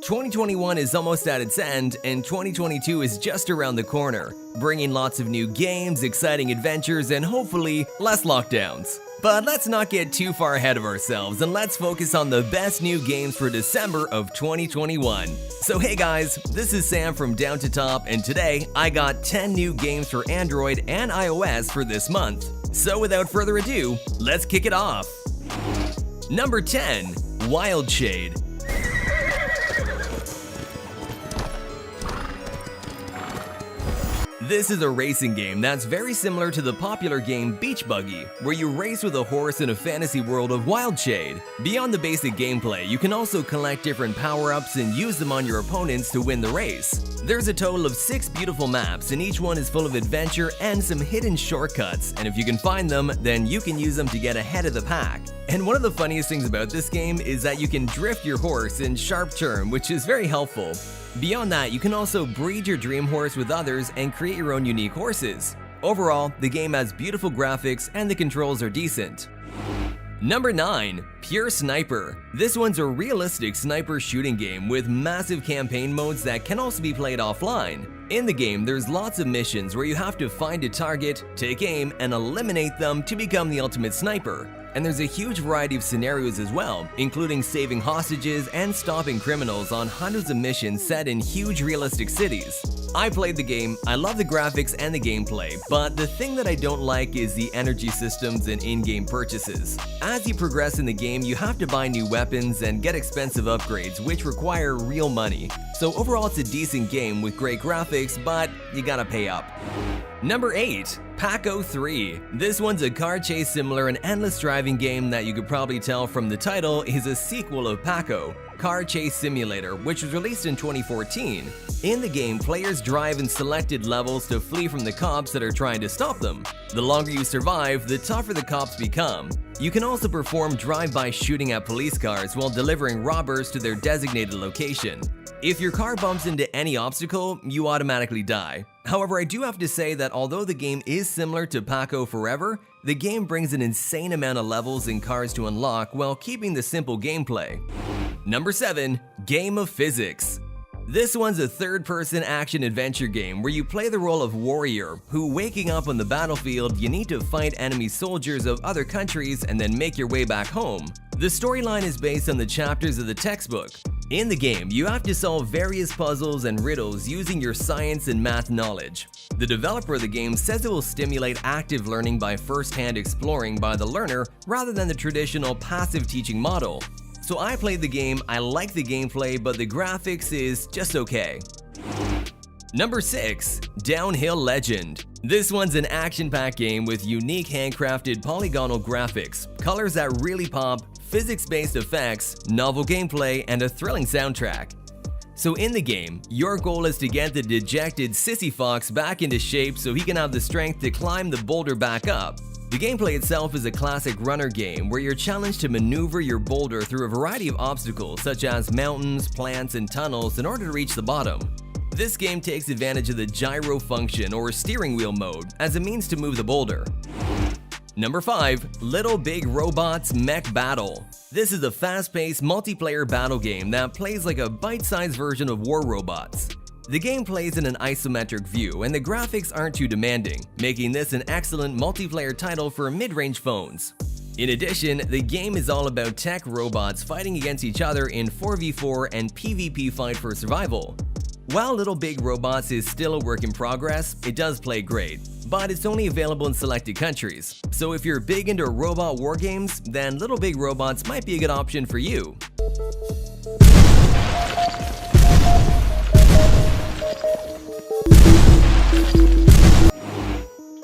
2021 is almost at its end, and 2022 is just around the corner, bringing lots of new games, exciting adventures, and hopefully less lockdowns. But let's not get too far ahead of ourselves, and let's focus on the best new games for December of 2021. So hey guys, this is Sam from Down to Top, and today I got 10 new games for Android and iOS for this month. So without further ado, let's kick it off. Number 10. Wild Shade. This is a racing game that's very similar to the popular game Beach Buggy, where you race with a horse in a fantasy world of Wild Shade. Beyond the basic gameplay, you can also collect different power-ups and use them on your opponents to win the race. There's a total of 6 beautiful maps, and each one is full of adventure and some hidden shortcuts, and if you can find them, then you can use them to get ahead of the pack. And one of the funniest things about this game is that you can drift your horse in sharp turn, which is very helpful. Beyond that, you can also breed your dream horse with others and create your own unique horses. Overall, the game has beautiful graphics and the controls are decent. Number 9. Pure Sniper. This one's a realistic sniper shooting game with massive campaign modes that can also be played offline. In the game, there's lots of missions where you have to find a target, take aim, and eliminate them to become the ultimate sniper. And there's a huge variety of scenarios as well, including saving hostages and stopping criminals on hundreds of missions set in huge realistic cities. I played the game, I love the graphics and the gameplay, but the thing that I don't like is the energy systems and in-game purchases. As you progress in the game, you have to buy new weapons and get expensive upgrades, which require real money. So overall, it's a decent game with great graphics, but you gotta pay up. Number 8. Paco 3. This one's a car chase similar and endless driving game that you could probably tell from the title is a sequel of Paco, Car Chase Simulator, which was released in 2014. In the game, players drive in selected levels to flee from the cops that are trying to stop them. The longer you survive, the tougher the cops become. You can also perform drive-by shooting at police cars while delivering robbers to their designated location. If your car bumps into any obstacle, you automatically die. However, I do have to say that although the game is similar to Paco Forever, the game brings an insane amount of levels and cars to unlock while keeping the simple gameplay. Number 7. Game of Physics. This one's a third-person action-adventure game where you play the role of warrior who, waking up on the battlefield, you need to fight enemy soldiers of other countries and then make your way back home. The storyline is based on the chapters of the textbook. In the game, you have to solve various puzzles and riddles using your science and math knowledge. The developer of the game says it will stimulate active learning by first-hand exploring by the learner rather than the traditional passive teaching model. So I played the game, I like the gameplay, but the graphics is just okay. Number 6. Downhill Legend. This one's an action-packed game with unique handcrafted polygonal graphics, colors that really pop, physics-based effects, novel gameplay, and a thrilling soundtrack. So in the game, your goal is to get the dejected Sissy Fox back into shape so he can have the strength to climb the boulder back up. The gameplay itself is a classic runner game where you're challenged to maneuver your boulder through a variety of obstacles such as mountains, plants, and tunnels in order to reach the bottom. This game takes advantage of the gyro function or steering wheel mode as a means to move the boulder. Number 5. Little Big Robots Mech Battle. This is a fast-paced multiplayer battle game that plays like a bite-sized version of War Robots. The game plays in an isometric view and the graphics aren't too demanding, making this an excellent multiplayer title for mid-range phones. In addition, the game is all about tech robots fighting against each other in 4v4 and PvP fight for survival. While Little Big Robots is still a work in progress, it does play great, but it's only available in selected countries. So if you're big into robot war games, then Little Big Robots might be a good option for you.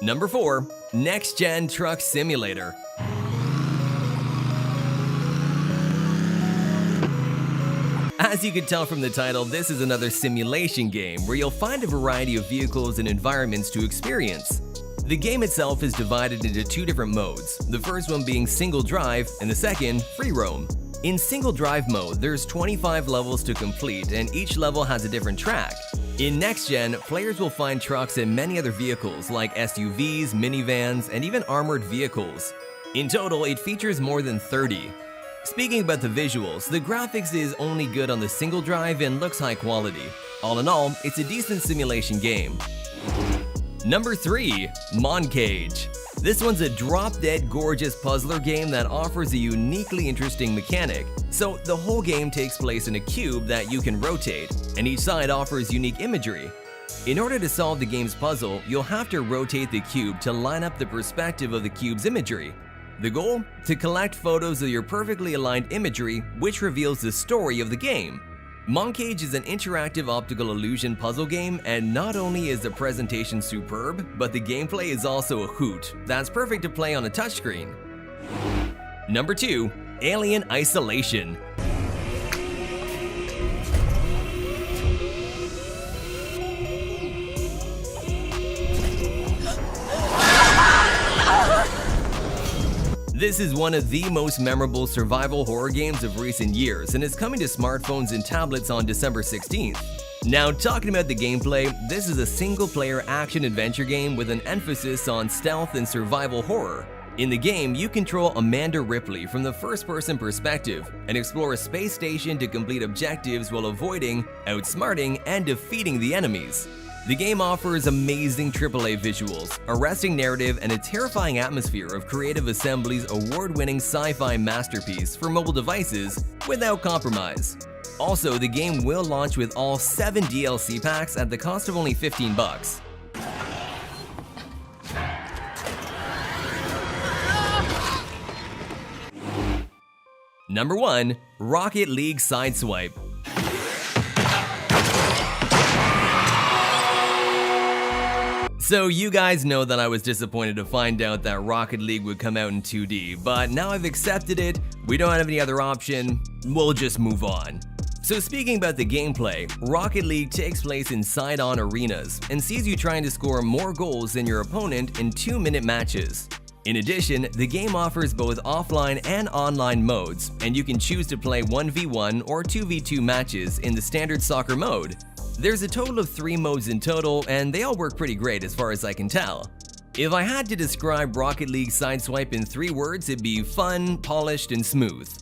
Number 4. Next Gen Truck Simulator. As you can tell from the title, this is another simulation game where you'll find a variety of vehicles and environments to experience. The game itself is divided into 2 different modes, the first one being single drive and the second, free roam. In single drive mode, there's 25 levels to complete and each level has a different track. In Next Gen, players will find trucks and many other vehicles like SUVs, minivans, and even armored vehicles. In total, it features more than 30. Speaking about the visuals, the graphics is only good on the single drive and looks high quality. All in all, it's a decent simulation game. Number 3. Moncage. This one's a drop-dead gorgeous puzzler game that offers a uniquely interesting mechanic. So the whole game takes place in a cube that you can rotate, and each side offers unique imagery. In order to solve the game's puzzle, you'll have to rotate the cube to line up the perspective of the cube's imagery. The goal? To collect photos of your perfectly aligned imagery, which reveals the story of the game. Moncage is an interactive optical illusion puzzle game, and not only is the presentation superb, but the gameplay is also a hoot that's perfect to play on a touchscreen. Number 2. Alien Isolation. This is one of the most memorable survival horror games of recent years and is coming to smartphones and tablets on December 16th. Now, talking about the gameplay, this is a single-player action-adventure game with an emphasis on stealth and survival horror. In the game, you control Amanda Ripley from the first-person perspective and explore a space station to complete objectives while avoiding, outsmarting, and defeating the enemies. The game offers amazing AAA visuals, arresting narrative, and a terrifying atmosphere of Creative Assembly's award-winning sci-fi masterpiece for mobile devices without compromise. Also, the game will launch with all 7 DLC packs at the cost of only $15. Number 1. Rocket League Sideswipe. So you guys know that I was disappointed to find out that Rocket League would come out in 2D, but now I've accepted it, we don't have any other option, we'll just move on. So speaking about the gameplay, Rocket League takes place in side-on arenas and sees you trying to score more goals than your opponent in 2-minute matches. In addition, the game offers both offline and online modes, and you can choose to play 1v1 or 2v2 matches in the standard soccer mode. There's a total of 3 modes in total, and they all work pretty great as far as I can tell. If I had to describe Rocket League Sideswipe in 3 words, it'd be fun, polished, and smooth.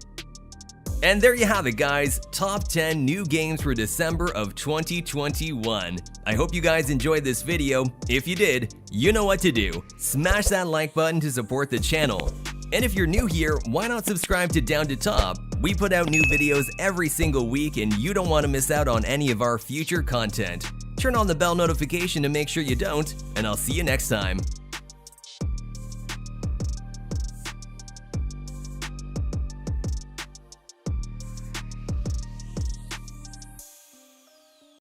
And there you have it, guys, top 10 new games for December of 2021. I hope you guys enjoyed this video. If you did, you know what to do. Smash that like button to support the channel. And if you're new here, why not subscribe to Down to Top? We put out new videos every single week and you don't want to miss out on any of our future content. Turn on the bell notification to make sure you don't, and I'll see you next time.